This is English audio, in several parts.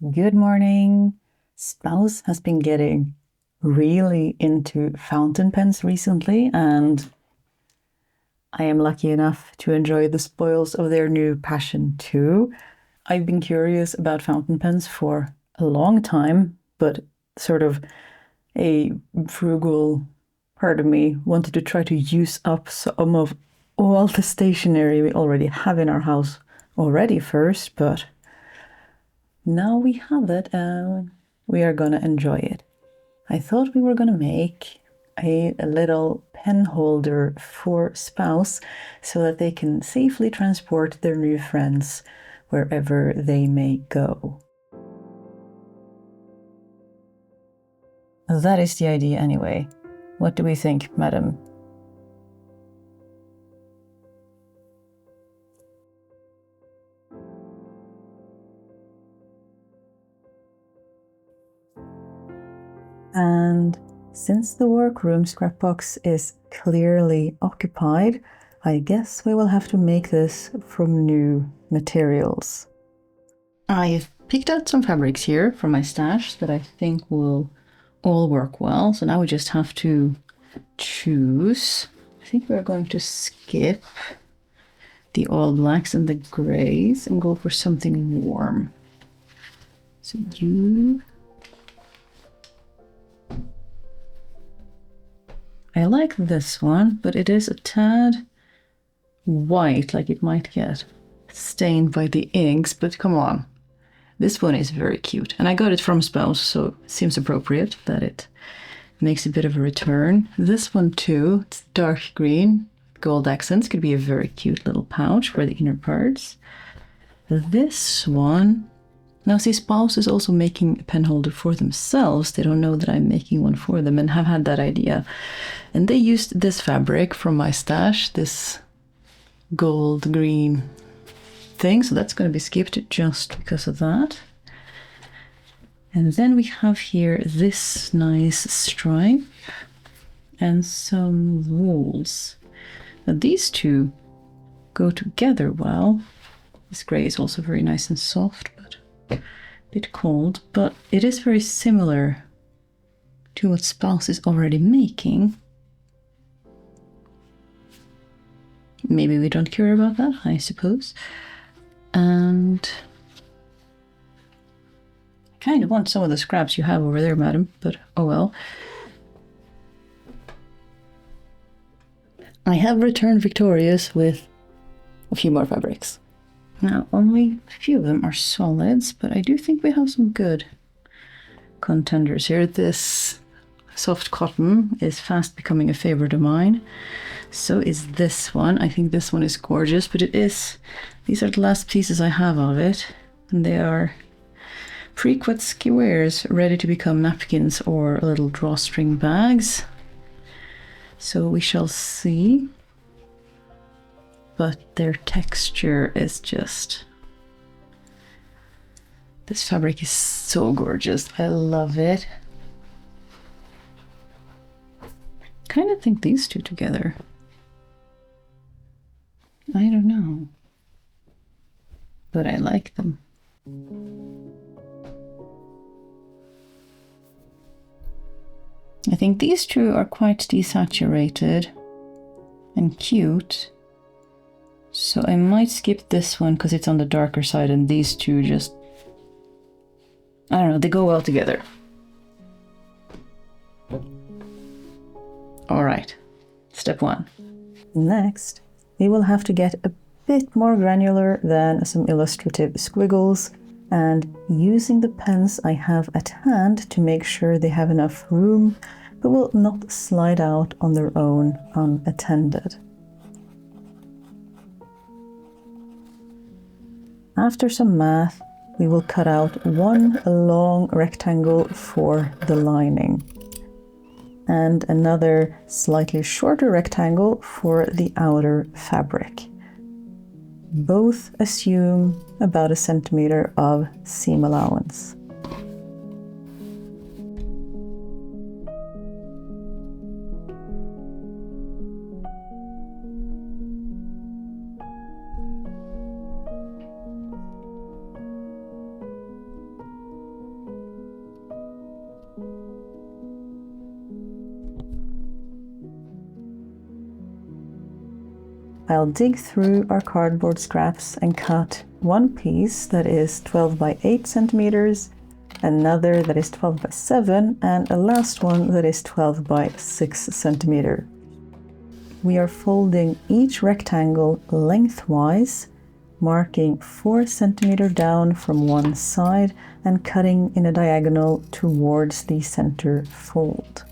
Good morning. Spouse has been getting really into fountain pens recently, and I am lucky enough to enjoy the spoils of their new passion too. I've been curious about fountain pens for a long time, but sort of a frugal part of me wanted to try to use up some of all the stationery we already have in our house already first, but now we have it and we are gonna enjoy it. I thought we were gonna make a little pen holder for spouse so that they can safely transport their new friends wherever they may go. That is the idea anyway. What do we think, madam? And since the workroom scrapbox is clearly occupied, I guess we will have to make this from new materials. I've picked out some fabrics here from my stash that I think will all work well. So now we just have to choose. I think we're going to skip the all blacks and the grays and go for something warm. So I like this one, but it is a tad white, like it might get stained by the inks, but come on. This one is very cute, and I got it from Spouse, so it seems appropriate that it makes a bit of a return. This one too, it's dark green, gold accents, could be a very cute little pouch for the inner parts. This one, now see, Spouse is also making a pen holder for themselves. They don't know that I'm making one for them and have had that idea. And they used this fabric from my stash, this gold green thing, so that's going to be skipped just because of that. And then we have here this nice stripe and some rules. Now these two go together well. This gray is also very nice and soft, but a bit cold, but it is very similar to what Spouse is already making. Maybe we don't care about that, I suppose. And I kind of want some of the scraps you have over there, madam, but oh well. I have returned victorious with a few more fabrics. Now, only a few of them are solids, but I do think we have some good contenders here. This soft cotton is fast becoming a favorite of mine. So is this one. I think this one is gorgeous, but these are the last pieces I have of it, and they are pre-cut squares ready to become napkins or little drawstring bags. So we shall see. But their texture is just... This fabric is so gorgeous. I love it. Kind of think these two together. I don't know. But I like them. I think these two are quite desaturated and cute. So I might skip this one because it's on the darker side, and these two just... I don't know, they go well together. All right, step one. Next, we will have to get a bit more granular than some illustrative squiggles, and using the pens I have at hand to make sure they have enough room but will not slide out on their own unattended. After some math, we will cut out one long rectangle for the lining and another slightly shorter rectangle for the outer fabric. Both assume about 1 centimeter of seam allowance. I'll dig through our cardboard scraps and cut one piece that is 12 by 8 centimeters, another that is 12 by 7, and a last one that is 12 by 6 centimeter. We are folding each rectangle lengthwise, marking 4 centimeters down from one side and cutting in a diagonal towards the center fold.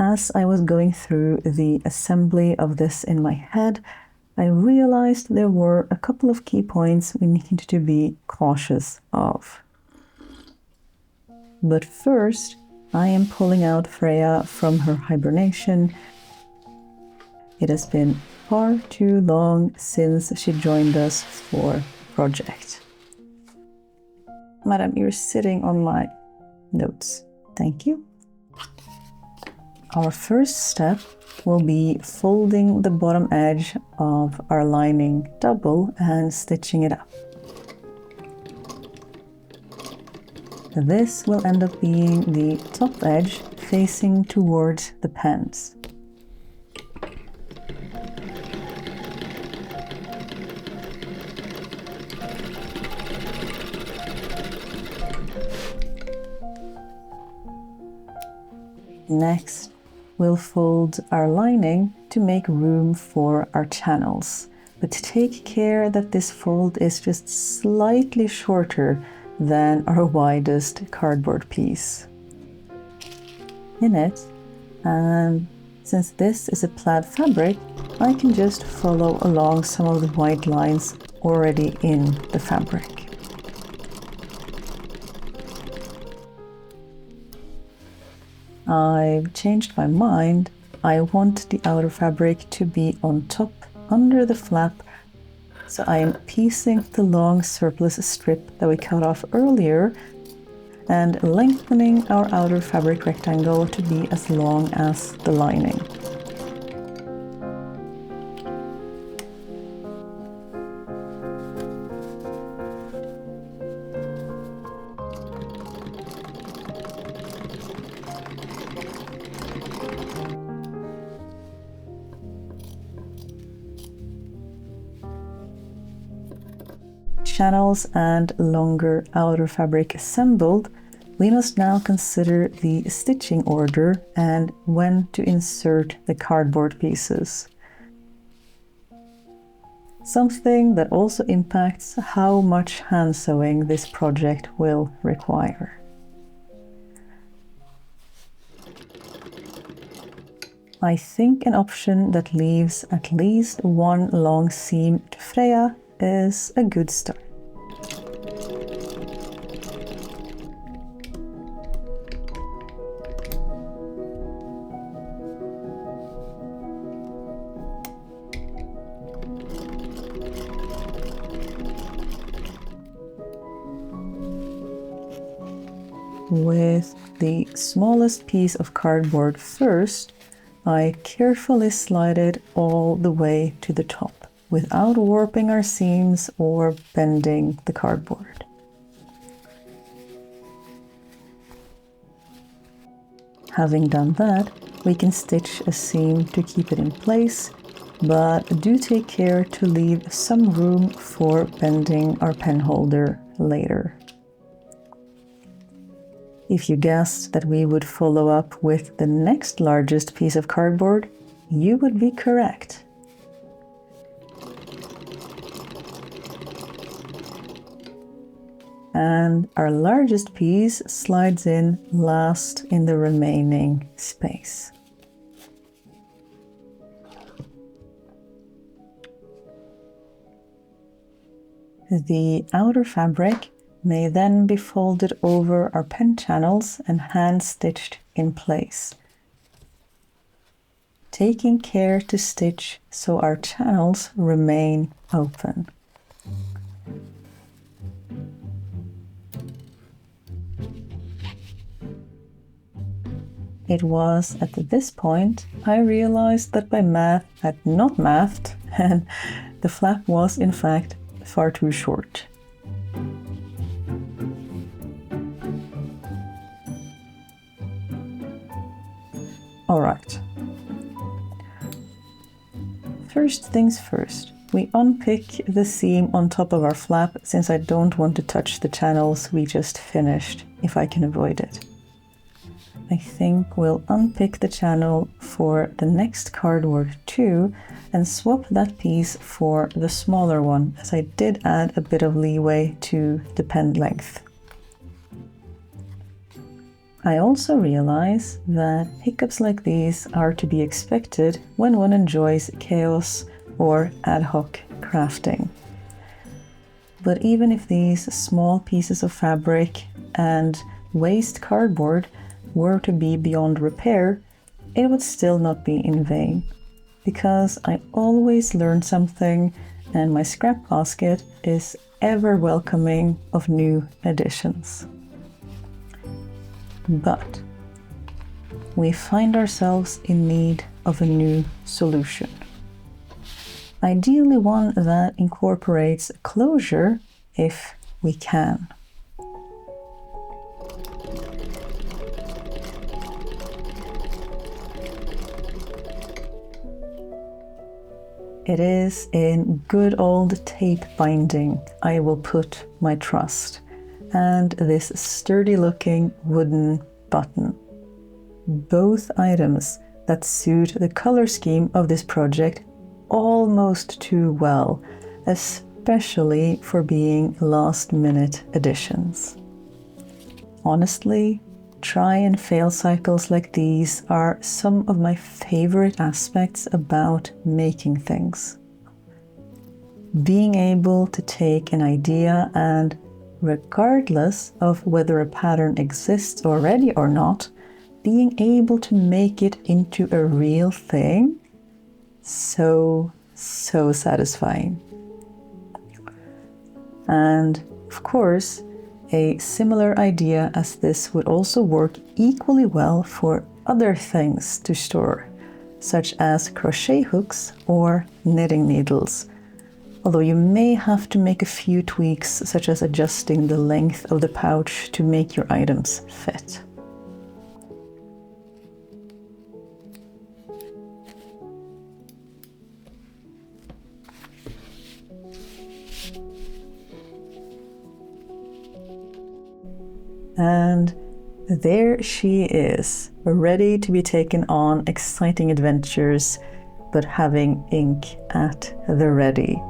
As I was going through the assembly of this in my head, I realized there were a couple of key points we needed to be cautious of. But first, I am pulling out Freya from her hibernation. It has been far too long since she joined us for the project. Madam, you're sitting on my notes. Thank you. Our first step will be folding the bottom edge of our lining double and stitching it up. This will end up being the top edge facing towards the pens. Next, we'll fold our lining to make room for our channels, but take care that this fold is just slightly shorter than our widest cardboard piece. In it, and since this is a plaid fabric, I can just follow along some of the white lines already in the fabric. I've changed my mind. I want the outer fabric to be on top under the flap, so I am piecing the long surplus strip that we cut off earlier and lengthening our outer fabric rectangle to be as long as the lining. Channels and longer outer fabric assembled, we must now consider the stitching order and when to insert the cardboard pieces. Something that also impacts how much hand sewing this project will require. I think an option that leaves at least one long seam to Freya is a good start. With the smallest piece of cardboard first, I carefully slide it all the way to the top without warping our seams or bending the cardboard. Having done that, we can stitch a seam to keep it in place, but do take care to leave some room for bending our pen holder later. If you guessed that we would follow up with the next largest piece of cardboard, you would be correct. And our largest piece slides in last in the remaining space. The outer fabric may then be folded over our pen channels and hand stitched in place, taking care to stitch so our channels remain open. It was at this point I realized that my math had not mathed and the flap was in fact far too short. All right. first things first. We unpick the seam on top of our flap since I don't want to touch the channels we just finished if I can avoid it. I think we'll unpick the channel for the next cardboard too and swap that piece for the smaller one, as I did add a bit of leeway to the pen length. I also realize that hiccups like these are to be expected when one enjoys chaos or ad hoc crafting. But even if these small pieces of fabric and waste cardboard were to be beyond repair, it would still not be in vain, because I always learn something and my scrap basket is ever welcoming of new additions. But we find ourselves in need of a new solution. Ideally one that incorporates closure if we can. It is in good old tape binding I will put my trust, and this sturdy looking wooden button. Both items that suit the color scheme of this project almost too well, especially for being last-minute additions. Honestly, try and fail cycles like these are some of my favorite aspects about making things. Being able to take an idea and, regardless of whether a pattern exists already or not, being able to make it into a real thing, so satisfying. And of course, a similar idea as this would also work equally well for other things to store, such as crochet hooks or knitting needles, although you may have to make a few tweaks, such as adjusting the length of the pouch to make your items fit. And there she is, ready to be taken on exciting adventures, but having ink at the ready.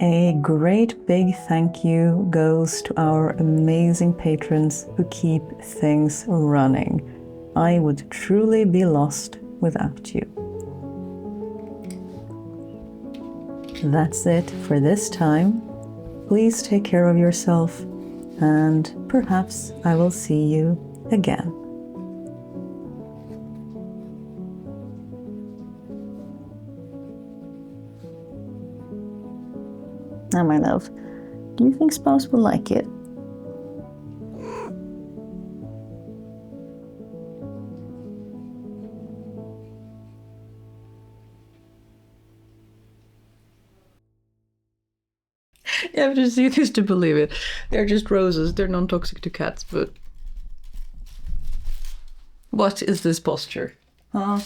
A great big thank you goes to our amazing patrons who keep things running. I would truly be lost without you. That's it for this time. Please take care of yourself, and perhaps I will see you again. Now, my love, do you think spouse will like it? Yeah, but just used to believe it. They're just roses. They're non-toxic to cats, but... What is this posture? Huh?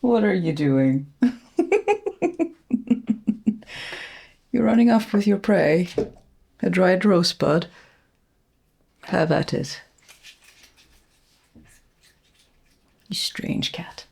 What are you doing? You're running off with your prey. A dried rosebud. Have at it. You strange cat.